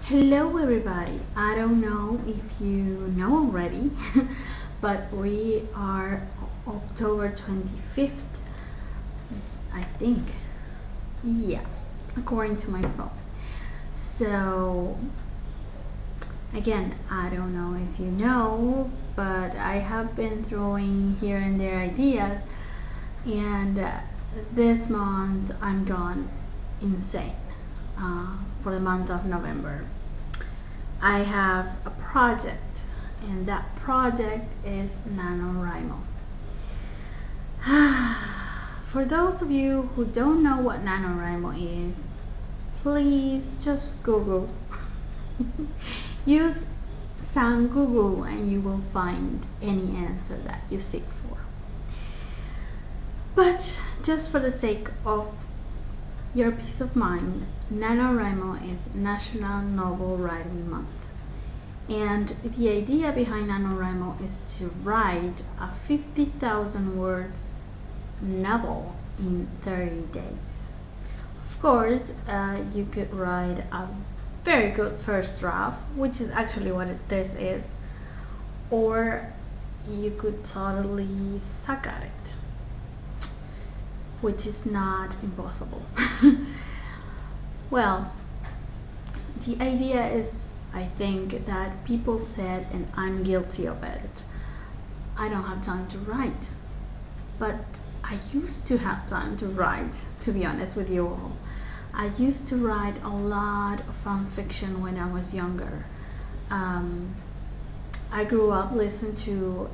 Hello everybody. I don't know if you know already, but we are October 25th, I think. Yeah, according to my phone. So, again, I don't know if you know, but I have been throwing here and there ideas, and this month I'm gone insane for the month of November. I have a project, and that project is NaNoWriMo. For those of you who don't know what NaNoWriMo is, please just Google. Use some Google and you will find any answer that you seek for. But just for the sake of your peace of mind, NaNoWriMo is National Novel Writing Month. And the idea behind NaNoWriMo is to write a 50,000 words novel in 30 days. Of course, you could write a very good first draft, which is actually what this is, or you could totally suck at it, which is not impossible. Well, the idea is, I think, that people said, and I'm guilty of it, I don't have time to write. But I used to have time to write, to be honest with you all. I used to write a lot of fan fiction when I was younger. I grew up listening to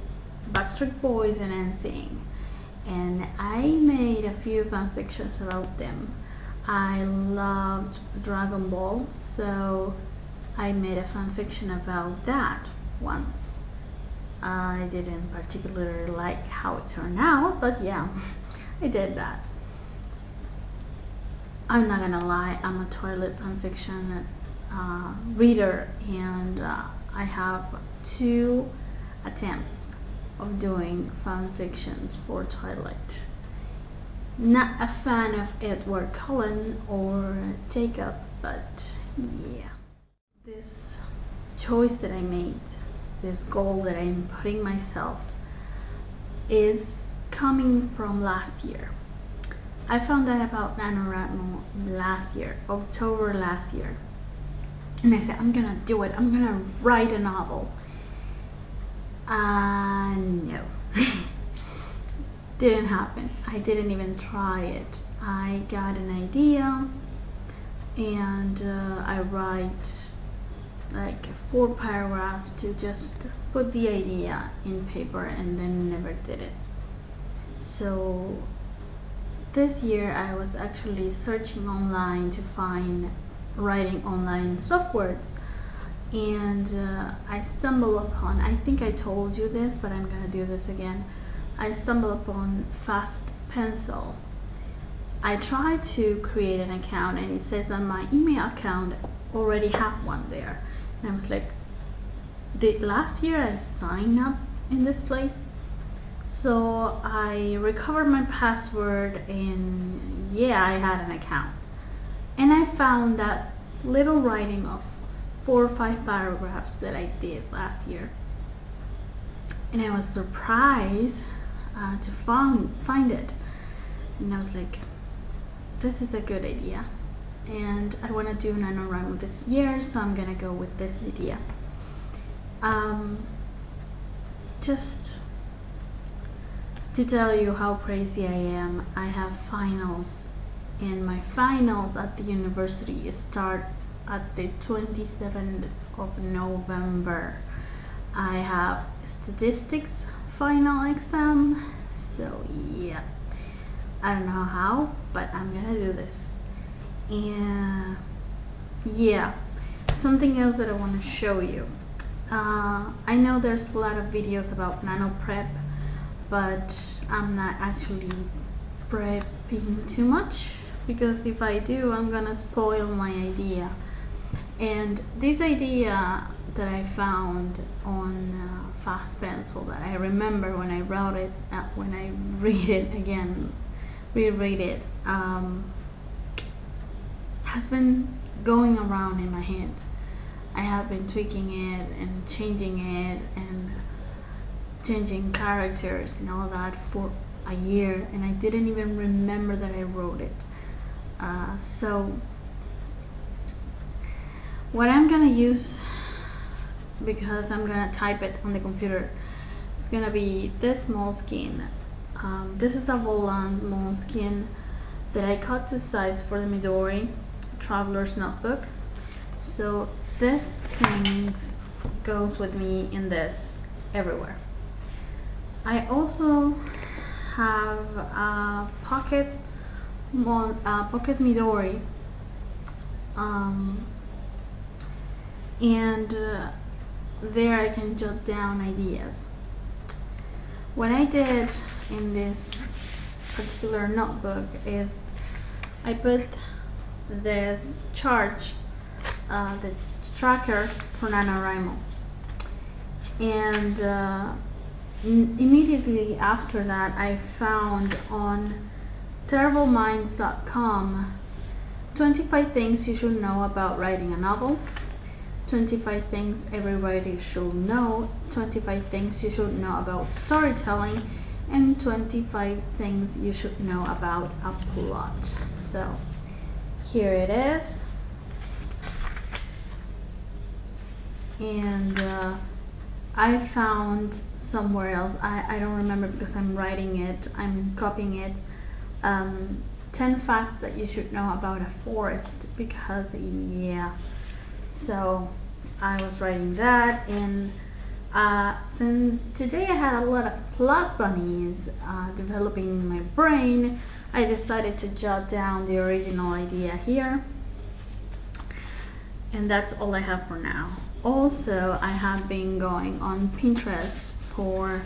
Backstreet Boys and NSYNC, and I made a few fan fictions about them. I loved Dragon Ball, so I made a fan fiction about that once. I didn't particularly like how it turned out, but yeah, I did that. I'm not gonna lie, I'm a toilet fanfiction reader, and I have 2 attempts of doing fanfictions for Twilight. Not a fan of Edward Cullen or Jacob, but yeah. This choice that I made, this goal that I'm putting myself, is coming from last year. I found out about NaNoWriMo last year, October last year. And I said, I'm gonna do it, I'm gonna write a novel. No. Didn't happen. I didn't even try it. I got an idea, and I write like 4 paragraphs to just put the idea in paper, and then never did it. So this year I was actually searching online to find writing online softwares, and I stumbled upon, I think I told you this, but I'm gonna do this again. I stumbled upon Fast Pencil. I tried to create an account, and it says on my email account already have one there. And I was like, did last year I signed up in this place? So I recovered my password, and yeah, I had an account. And I found that little writing of 4 or 5 paragraphs that I did last year. And I was surprised to find it. And I was like, this is a good idea, and I want to do NaNoWriMo this year, so I'm gonna go with this idea. Just to tell you how crazy I am, I have finals, and my finals at the university start at the 27th of November. I have statistics final exam, so yeah, I don't know how, but I'm gonna do this. And yeah, something else that I want to show you. I know there's a lot of videos about nano prep, but I'm not actually prepping too much, because if I do, I'm gonna spoil my idea. And this idea that I found on Fast Pencil, that I remember when I wrote it, when I reread it, has been going around in my head. I have been tweaking it and changing characters and all that for a year, and I didn't even remember that I wrote it. So what I'm gonna use, because I'm gonna type it on the computer, it's gonna be this moleskin. This is a volant moleskin that I cut to size for the Midori Traveler's Notebook. So this thing goes with me in this everywhere. I also have a pocket Midori, and there I can jot down ideas. What I did in this particular notebook is I put this chart, the tracker for NaNoWriMo, and immediately after that I found on terribleminds.com 25 things you should know about writing a novel, 25 things every writer should know, 25 things you should know about storytelling, and 25 things you should know about a plot. So here it is, and I found somewhere else, I don't remember because I'm writing it, I'm copying it, 10 facts that you should know about a forest, because yeah, so I was writing that, and since today I had a lot of plot bunnies developing in my brain, I decided to jot down the original idea here, and that's all I have for now. Also, I have been going on Pinterest for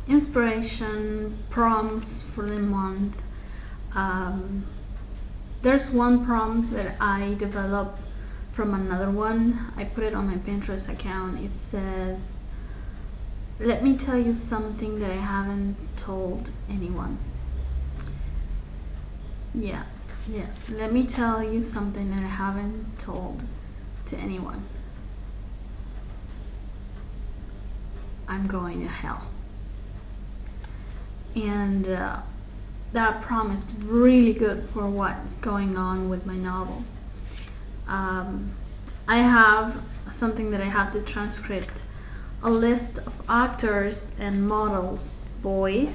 inspiration prompts for the month. There's one prompt that I developed from another one. I put it on my Pinterest account. It says, let me tell you something that I haven't told anyone. Yeah, let me tell you something that I haven't told to anyone. I'm going to hell. And that promised really good for what's going on with my novel. I have something that I have to transcript, a list of actors and models, boys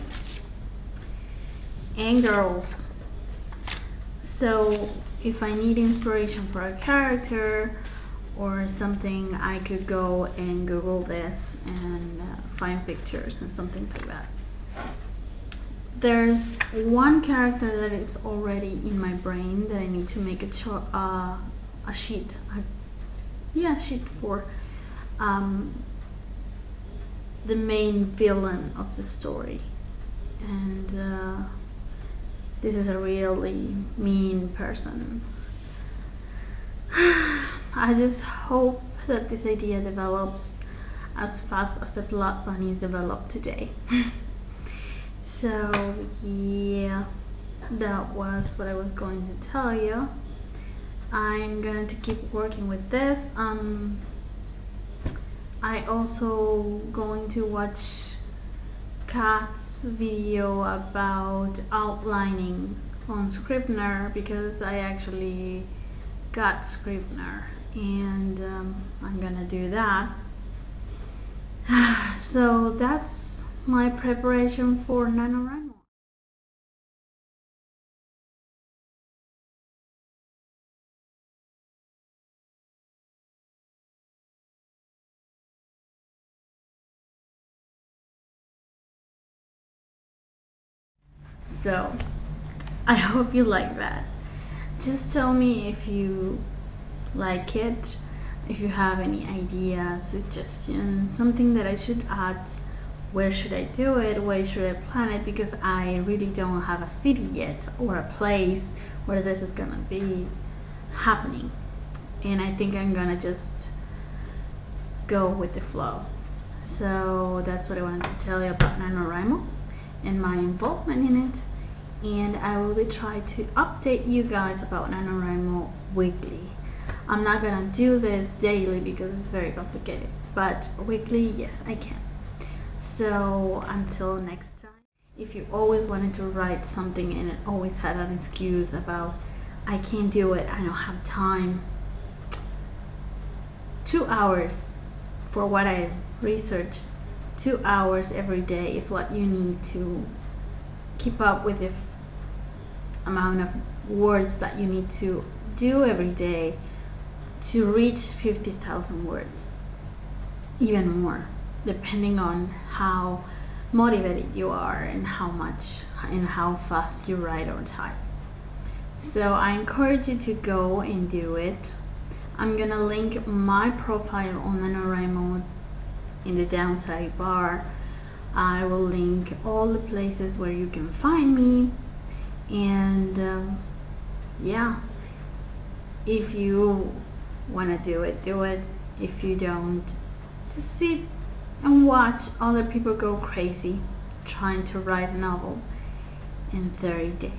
and girls. So if I need inspiration for a character or something, I could go and Google this and find pictures and something like that. There's one character that is already in my brain that I need to make a sheet for the main villain of the story, and this is a really mean person. I just hope that this idea develops as fast as the plot bunnies develop today. So yeah, that was what I was going to tell you. I'm going to keep working with this. I also going to watch Kat's video about outlining on Scrivener, because I actually got Scrivener, and I'm gonna do that. So that's my preparation for NaNoWriMo. So I hope you like that. Just tell me if you like it, if you have any ideas, suggestions, something that I should add. Where should I do it? Where should I plan it? Because I really don't have a city yet, or a place where this is gonna be happening, and I think I'm gonna just go with the flow. So that's what I wanted to tell you about NaNoWriMo and my involvement in it, and I will be trying to update you guys about NaNoWriMo weekly. I'm not gonna do this daily because it's very complicated, but weekly, yes, I can. So until next time, if you always wanted to write something and always had an excuse about I can't do it, I don't have time, 2 hours for what I researched, 2 hours every day is what you need to keep up with the amount of words that you need to do every day to reach 50,000 words, even more, depending on how motivated you are and how much and how fast you write or type. So I encourage you to go and do it. I'm gonna link my profile on NaNoWriMo in the downside bar. I will link all the places where you can find me, and yeah, if you wanna do it, do it. If you don't, just sit and watch other people go crazy trying to write a novel in 30 days.